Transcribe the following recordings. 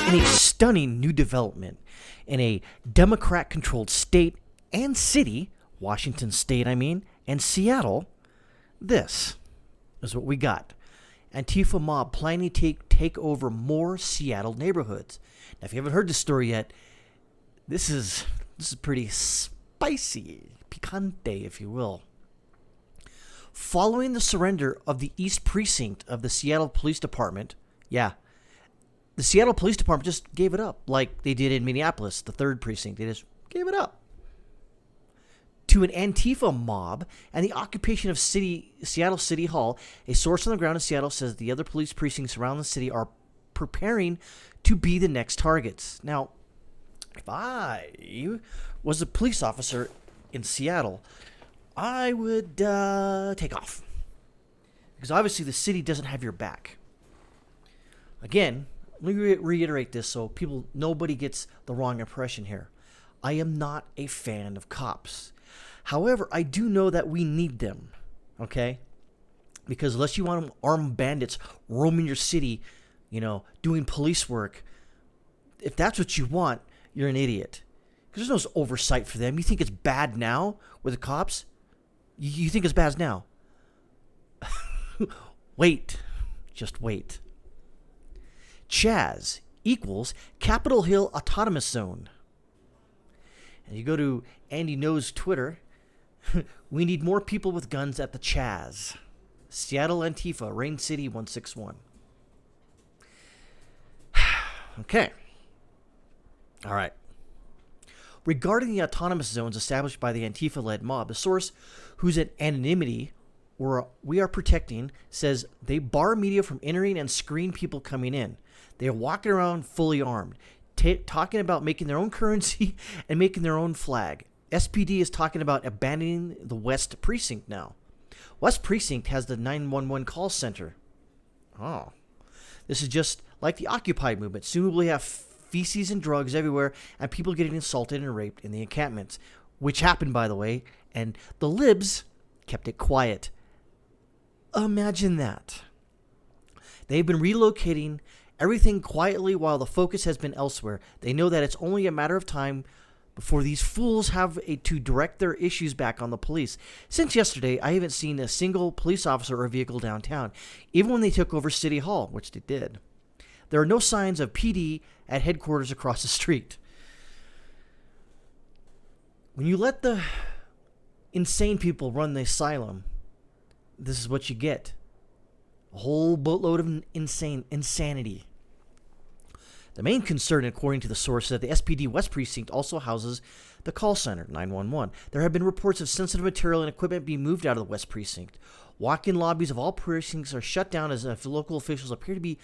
In a stunning new development in a Democrat-controlled state and city, Washington State, and Seattle, this is what we got. Antifa mob planning to take over more Seattle neighborhoods. Now, if you haven't heard this story yet, this is pretty spicy, picante, if you will. Following the surrender of the East Precinct of the Seattle Police Department, the Seattle Police Department just gave it up, like they did in Minneapolis, the 3rd Precinct. They just gave it up to an Antifa mob and the occupation of Seattle City Hall. A source on the ground in Seattle says the other police precincts around the city are preparing to be the next targets. Now, if I was a police officer in Seattle, I would take off. Because obviously the city doesn't have your back. Again, let me reiterate this so nobody gets the wrong impression here. I am not a fan of cops. However, I do know that we need them, okay? Because unless you want armed bandits roaming your city, doing police work, if that's what you want, you're an idiot. Because there's no oversight for them. You think it's bad now with the cops? You think it's bad now? Wait. Just wait. CHAZ equals Capitol Hill Autonomous Zone. And you go to Andy No's Twitter. We need more people with guns at the CHAZ. Seattle Antifa, Rain City 161. Okay. All right. Regarding the autonomous zones established by the Antifa-led mob, the source, whose anonymity we are protecting, says they bar media from entering and screen people coming in. They are walking around fully armed, talking about making their own currency and making their own flag. SPD is talking about abandoning the West Precinct now. West Precinct has the 911 call center. Oh. This is just like the Occupy movement. Soon we'll have feces and drugs everywhere and people getting assaulted and raped in the encampments, which happened, by the way, and the libs kept it quiet. Imagine that. They've been relocating everything quietly while the focus has been elsewhere. They know that it's only a matter of time before these fools have to direct their issues back on the police. Since yesterday, I haven't seen a single police officer or vehicle downtown, even when they took over City Hall, which they did. There are no signs of PD at headquarters across the street. When you let the insane people run the asylum, this is what you get. A whole boatload of insanity. The main concern, according to the source, is that the SPD West Precinct also houses the call center, 911. There have been reports of sensitive material and equipment being moved out of the West Precinct. Walk-in lobbies of all precincts are shut down as if local officials appear to be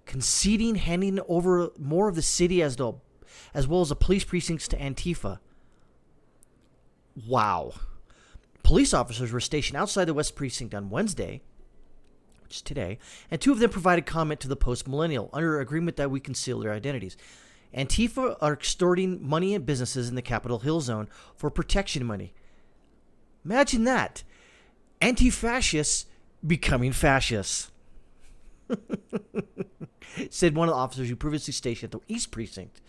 conceding, handing over more of the city as well as the police precincts to Antifa. Wow. Police officers were stationed outside the West Precinct on Wednesday, which is today, and 2 of them provided comment to the Post Millennial under agreement that we conceal their identities. Antifa are extorting money and businesses in the Capitol Hill zone for protection money. Imagine that. Anti-fascists becoming fascists. Said one of the officers who previously stationed at the East Precinct.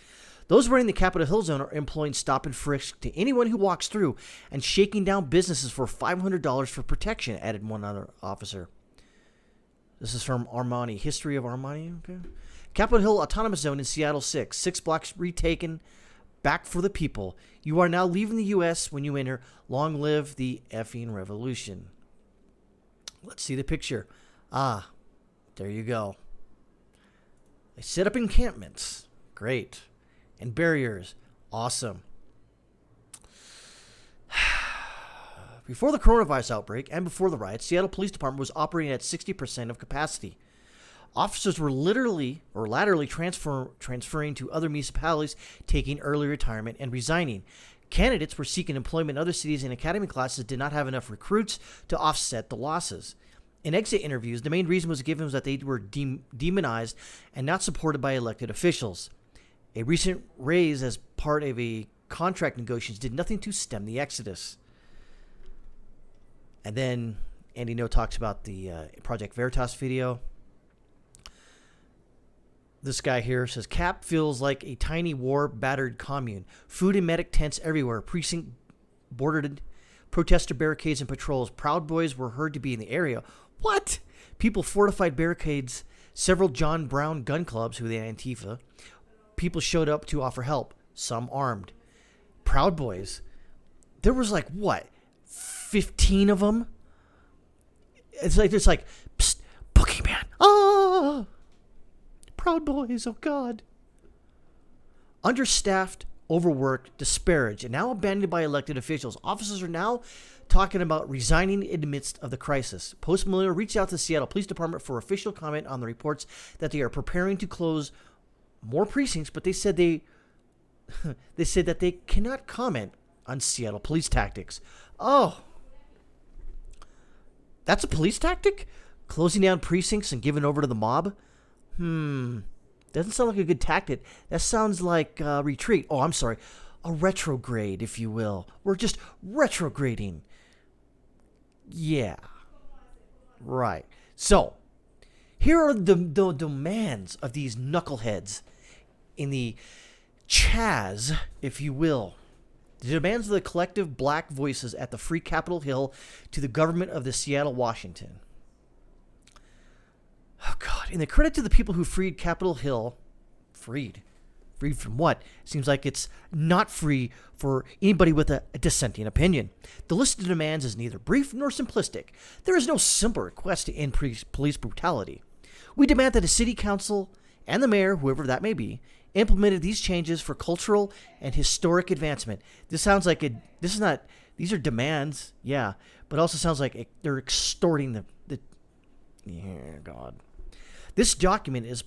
Those running the Capitol Hill zone are employing stop and frisk to anyone who walks through and shaking down businesses for $500 for protection, added one other officer. This is from Armani. History of Armani. Okay. Capitol Hill Autonomous Zone in Seattle 6. 6 blocks retaken. Back for the people. You are now leaving the U.S. when you enter. Long live the effing revolution. Let's see the picture. Ah, there you go. They set up encampments. Great. And barriers. Awesome. Before the coronavirus outbreak and before the riots, Seattle Police Department was operating at 60% of capacity. Officers were laterally transferring to other municipalities, taking early retirement and resigning. Candidates were seeking employment in other cities, and academy classes did not have enough recruits to offset the losses. In exit interviews, the main reason was given was that they were demonized and not supported by elected officials. A recent raise as part of a contract negotiations did nothing to stem the exodus. And then Andy No talks about the Project Veritas video. This guy here says, Cap feels like a tiny war-battered commune. Food and medic tents everywhere. Precinct bordered protester barricades and patrols. Proud Boys were heard to be in the area. What? People fortified barricades. Several John Brown gun clubs, who the Antifa. People showed up to offer help. Some armed. Proud Boys. There was like, what? 15 of them? It's like, psst, boogeyman. Ah! Proud Boys, oh God. Understaffed, overworked, disparaged, and now abandoned by elected officials. Officers are now talking about resigning in the midst of the crisis. Post Millennial reached out to the Seattle Police Department for official comment on the reports that they are preparing to close more precincts, but they said they said that they cannot comment on Seattle police tactics. Oh, that's a police tactic? Closing down precincts and giving over to the mob? Doesn't sound like a good tactic. That sounds like retreat. Oh, I'm sorry. A retrograde, if you will. We're just retrograding. Yeah. Right. So, here are the demands of these knuckleheads in the CHAZ, if you will. The demands of the collective black voices at the Free Capitol Hill to the government of the Seattle, Washington. Oh, God. In the credit to the people who freed Capitol Hill, freed from what? Seems like it's not free for anybody with a dissenting opinion. The list of demands is neither brief nor simplistic. There is no simple request to end police brutality. We demand that the city council and the mayor, whoever that may be, implemented these changes for cultural and historic advancement. This sounds like these are demands, yeah, but also sounds like they're extorting yeah, God. This document is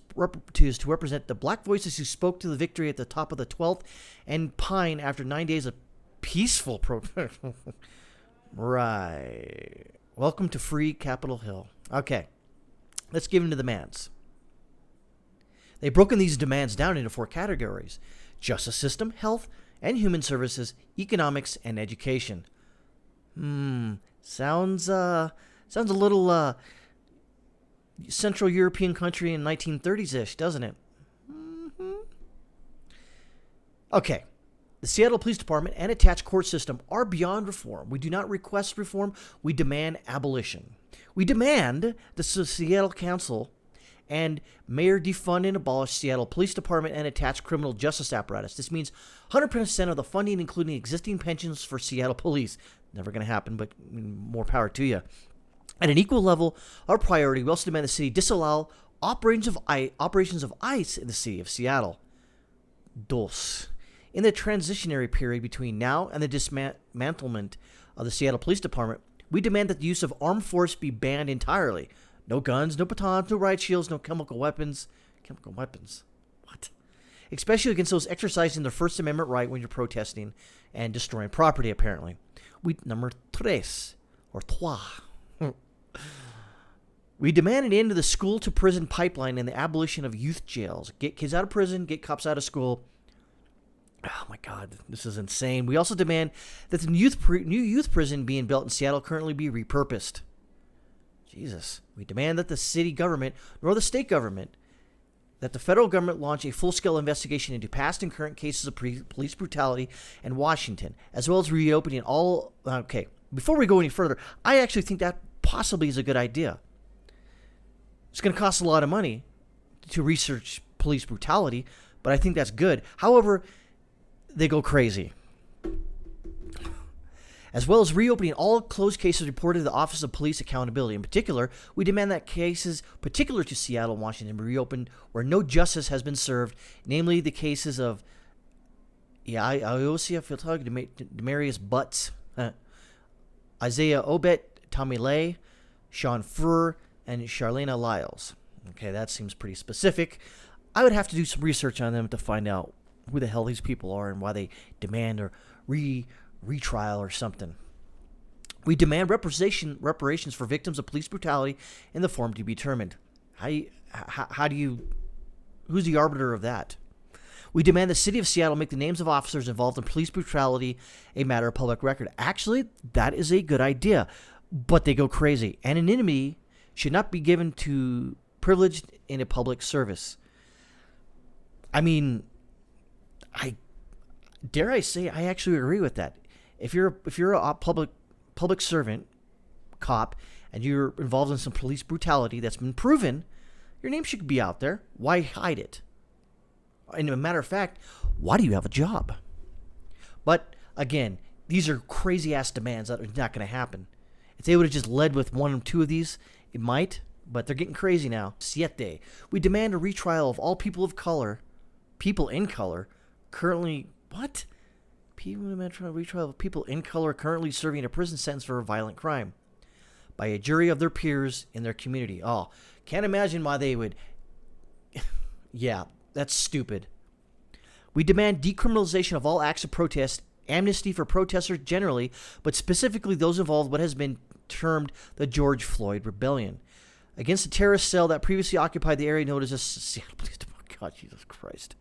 to represent the black voices who spoke to the victory at the top of the 12th and Pine after 9 days of peaceful protest. Right. Welcome to Free Capitol Hill. Okay. Let's give into the demands. They've broken these demands down into 4 categories: justice system, health and human services, economics, and education. Sounds a little Central European country in 1930s-ish, doesn't it? Okay. The Seattle Police Department and attached court system are beyond reform. We do not request reform. We demand abolition. We demand the Seattle Council and mayor defund and abolish Seattle Police Department and attached criminal justice apparatus. This means 100% of the funding, including existing pensions for Seattle Police. Never going to happen, but more power to you. At an equal level, our priority, we also demand the city disallow operations of ICE in the city of Seattle. Dos. In the transitionary period between now and the dismantlement of the Seattle Police Department, we demand that the use of armed force be banned entirely. No guns, no batons, no riot shields, no chemical weapons. Chemical weapons? What? Especially against those exercising their First Amendment right when you're protesting and destroying property, apparently. Number tres, or trois. We demand an end to the school-to-prison pipeline and the abolition of youth jails. Get kids out of prison, get cops out of school. Oh, my God. This is insane. We also demand that the new youth prison being built in Seattle currently be repurposed. Jesus. We demand that the city government, nor the state government, that the federal government launch a full-scale investigation into past and current cases of police brutality in Washington, as well as reopening all... Okay, before we go any further, I actually think that possibly is a good idea. It's going to cost a lot of money to research police brutality, but I think that's good. However, they go crazy. As well as reopening all closed cases reported to the Office of Police Accountability. In particular, we demand that cases particular to Seattle and Washington be reopened where no justice has been served, namely the cases of Iosia Filtog, Demarius Butts, Isaiah Obet, Tommy Lay, Sean Furr, and Charlena Lyles. Okay, that seems pretty specific. I would have to do some research on them to find out who the hell these people are and why they demand a retrial or something. We demand reparations for victims of police brutality in the form to be determined. Who's the arbiter of that? We demand the city of Seattle make the names of officers involved in police brutality a matter of public record. Actually, that is a good idea, but they go crazy. Anonymity should not be given to privileged in a public service. I mean, I dare I say I actually agree with that. If you're a public servant, cop, and you're involved in some police brutality that's been proven, your name should be out there. Why hide it? And a matter of fact, why do you have a job? But again, these are crazy ass demands that are not going to happen. If they would have just led with one or two of these, it might, but they're getting crazy now. 7. We demand a retrial of all people in color, currently, what? People demand a retrial of people in color currently serving a prison sentence for a violent crime by a jury of their peers in their community. Oh, can't imagine why they would. Yeah, that's stupid. We demand decriminalization of all acts of protest, amnesty for protesters generally, but specifically those involved in what has been termed the George Floyd Rebellion, against the terrorist cell that previously occupied the area known as the Seattle Police Department. God, Jesus Christ.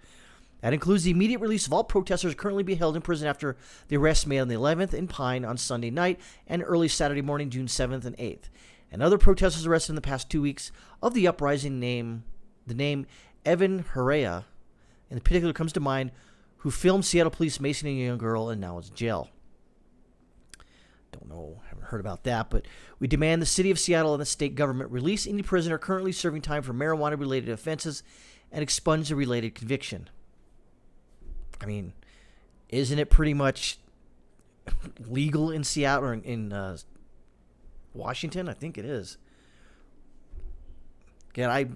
That includes the immediate release of all protesters currently being held in prison after the arrests made on the 11th in Pine on Sunday night and early Saturday morning, June 7th and 8th. And other protesters arrested in the past 2 weeks of the uprising. The name Evan Herrera in particular comes to mind, who filmed Seattle police masoning a young girl and now is in jail. Don't know, haven't heard about that, but we demand the city of Seattle and the state government release any prisoner currently serving time for marijuana-related offenses and expunge the related conviction. I mean, isn't it pretty much legal in Seattle or in Washington? I think it is. Again, I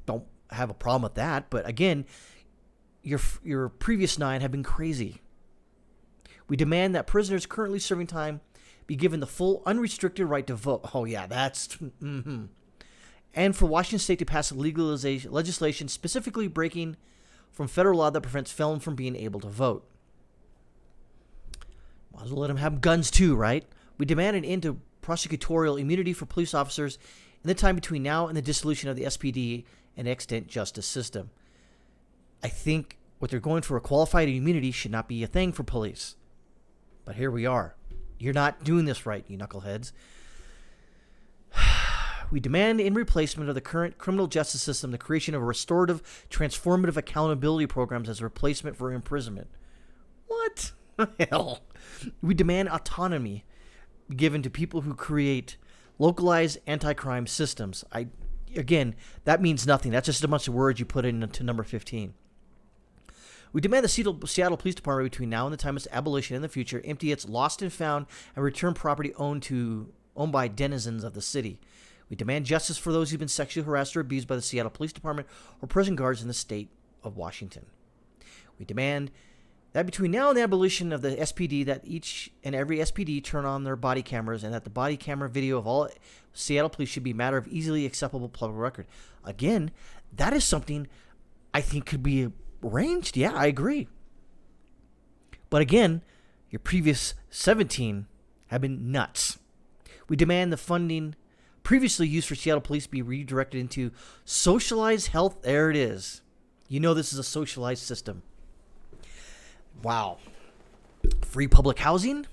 don't have a problem with that, but again, your previous 9 have been crazy. We demand that prisoners currently serving time be given the full unrestricted right to vote. Oh yeah, that's and for Washington State to pass legislation specifically breaking from federal law that prevents felons from being able to vote. Might as well let them have guns too, right? We demand an end to prosecutorial immunity for police officers in the time between now and the dissolution of the SPD and extant justice system. I think what they're going for, a qualified immunity, should not be a thing for police. But here we are. You're not doing this right, you knuckleheads. We demand, in replacement of the current criminal justice system, the creation of restorative, transformative accountability programs as a replacement for imprisonment. What the hell? We demand autonomy given to people who create localized anti-crime systems. Again, that means nothing. That's just a bunch of words you put into number 15. We demand the Seattle Police Department between now and the time of its abolition in the future empty its lost and found and return property owned by denizens of the city. We demand justice for those who've been sexually harassed or abused by the Seattle Police Department or prison guards in the state of Washington. We demand that between now and the abolition of the SPD, that each and every SPD turn on their body cameras and that the body camera video of all Seattle police should be a matter of easily acceptable public record. Again, that is something I think could be arranged. Yeah, I agree. But again, your previous 17 have been nuts. We demand the funding previously used for Seattle police be redirected into socialized health. There it is. You know this is a socialized system. Wow. Free public housing?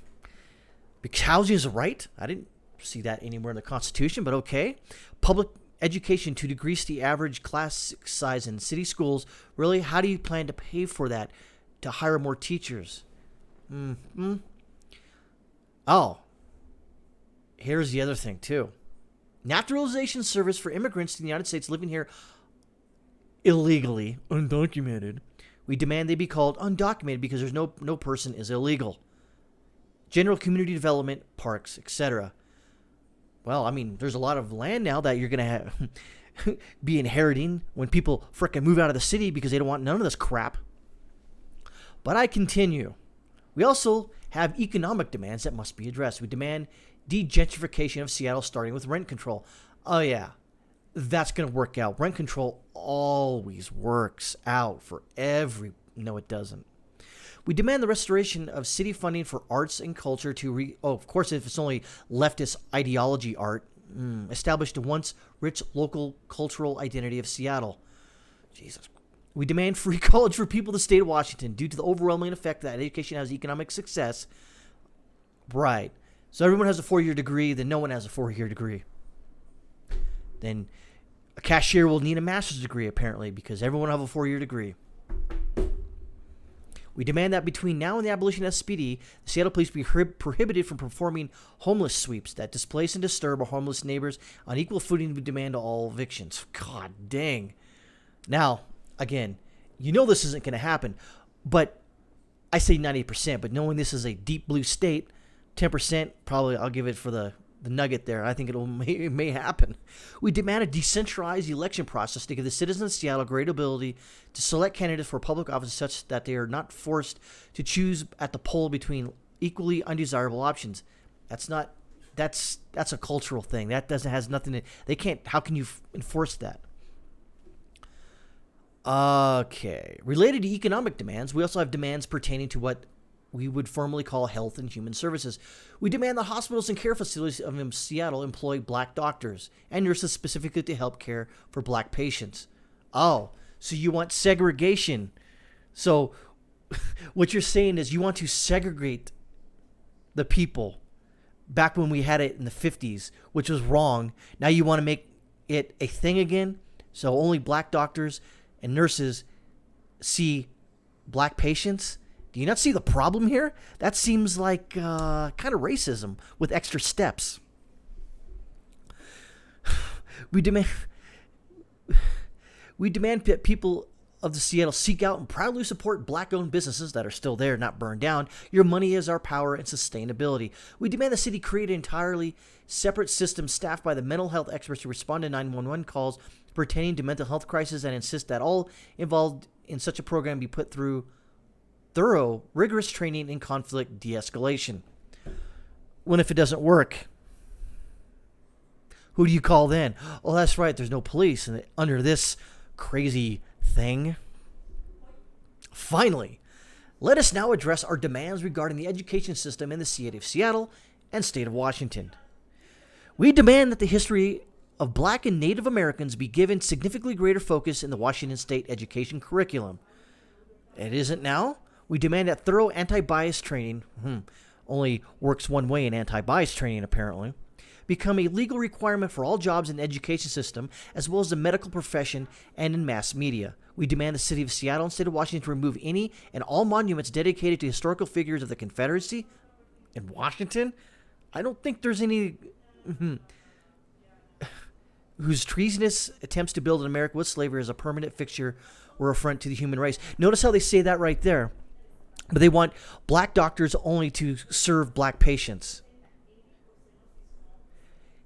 Because housing is a right. I didn't see that anywhere in the Constitution, but okay. Public education to decrease the average class size in city schools. Really? How do you plan to pay for that? To hire more teachers? Oh. Here's the other thing, too. Naturalization service for immigrants to the United States living here illegally, undocumented. We demand they be called undocumented because there's no person is illegal. General community development, parks, etc. Well, I mean, there's a lot of land now that you're going to be inheriting when people frickin' move out of the city because they don't want none of this crap. But I continue. We also have economic demands that must be addressed. We demand degentrification of Seattle, starting with rent control. Oh, yeah. That's going to work out. Rent control always works out for every... No, it doesn't. We demand the restoration of city funding for arts and culture to... of course, if it's only leftist ideology art. Establish the once rich local cultural identity of Seattle. Jesus. We demand free college for people in the state of Washington due to the overwhelming effect that education has economic success. Right. So everyone has a 4-year degree, then no one has a 4-year degree. Then a cashier will need a master's degree, apparently, because everyone will have a 4-year degree. We demand that between now and the abolition of SPD, the Seattle Police be prohibited from performing homeless sweeps that displace and disturb our homeless neighbors on equal footing. We demand all evictions. God dang. Now, again, you know this isn't going to happen, but I say 90%, but knowing this is a deep blue state, 10% probably I'll give it for the nugget there. I think it may happen. We demand a decentralized election process to give the citizens of Seattle great ability to select candidates for public office such that they are not forced to choose at the poll between equally undesirable options. That's a cultural thing. That has nothing to, they can't, how can you enforce that? Okay. Related to economic demands, we also have demands pertaining to what we would formally call health and human services. We demand the hospitals and care facilities of Seattle employ black doctors and nurses specifically to help care for black patients. Oh, so you want segregation. So what you're saying is you want to segregate the people back when we had it in the 50s, which was wrong. Now you want to make it a thing again? So only black doctors and nurses see black patients? Do you not see the problem here? That seems like kind of racism with extra steps. We demand that people of the Seattle seek out and proudly support black-owned businesses that are still there, not burned down. Your money is our power and sustainability. We demand the city create an entirely separate system staffed by the mental health experts to respond to 911 calls pertaining to mental health crises and insist that all involved in such a program be put through thorough, rigorous training in conflict de-escalation. When if it doesn't work, who do you call then? Oh, that's right, there's no police under this crazy thing. Finally, let us now address our demands regarding the education system in the city of Seattle and state of Washington. We demand that the history of Black and Native Americans be given significantly greater focus in the Washington state education curriculum. It isn't now. We demand that thorough anti-bias training, only works one way in anti-bias training apparently, become a legal requirement for all jobs in the education system as well as the medical profession and in mass media. We demand the city of Seattle and state of Washington to remove any and all monuments dedicated to historical figures of the Confederacy. In Washington, I don't think there's any whose treasonous attempts to build an America with slavery as a permanent fixture or affront to the human race. Notice how they say that right there. But they want black doctors only to serve black patients.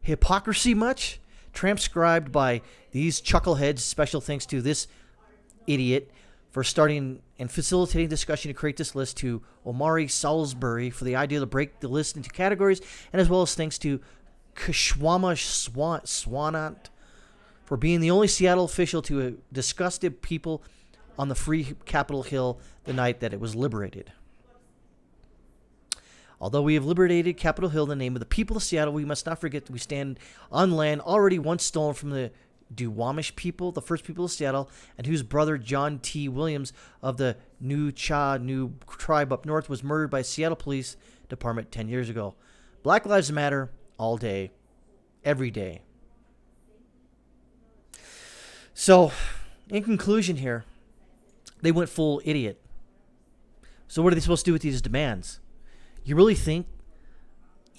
Hypocrisy much? Transcribed by these chuckleheads, special thanks to this idiot for starting and facilitating discussion to create this list, to Omari Salisbury for the idea to break the list into categories, and as well as thanks to Kashwama Swanant for being the only Seattle official to discuss the people on the free Capitol Hill the night that it was liberated. Although we have liberated Capitol Hill in the name of the people of Seattle, we must not forget that we stand on land already once stolen from the Duwamish people, the first people of Seattle, and whose brother John T. Williams of the New tribe up north was murdered by Seattle Police Department 10 years ago. Black Lives Matter all day, every day. So, in conclusion here, they went full idiot. So what are they supposed to do with these demands? You really think,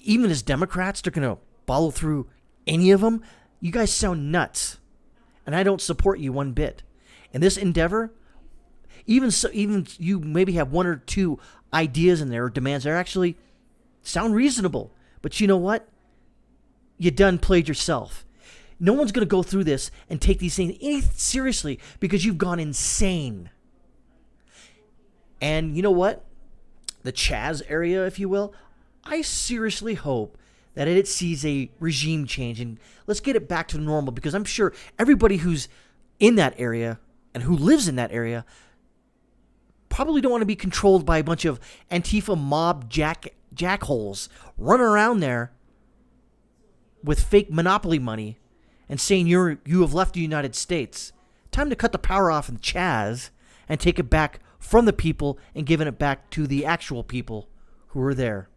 even as Democrats, they're going to follow through any of them? You guys sound nuts. And I don't support you one bit. In this endeavor, even you maybe have one or two ideas in there or demands that actually sound reasonable. But you know what? You done played yourself. No one's going to go through this and take these things seriously because you've gone insane. And you know what? The CHAZ area, if you will, I seriously hope that it sees a regime change and let's get it back to normal, because I'm sure everybody who's in that area and who lives in that area probably don't want to be controlled by a bunch of Antifa mob jackholes running around there with fake monopoly money and saying you have left the United States. time to cut the power off in the CHAZ and take it back from the people and giving it back to the actual people who were there.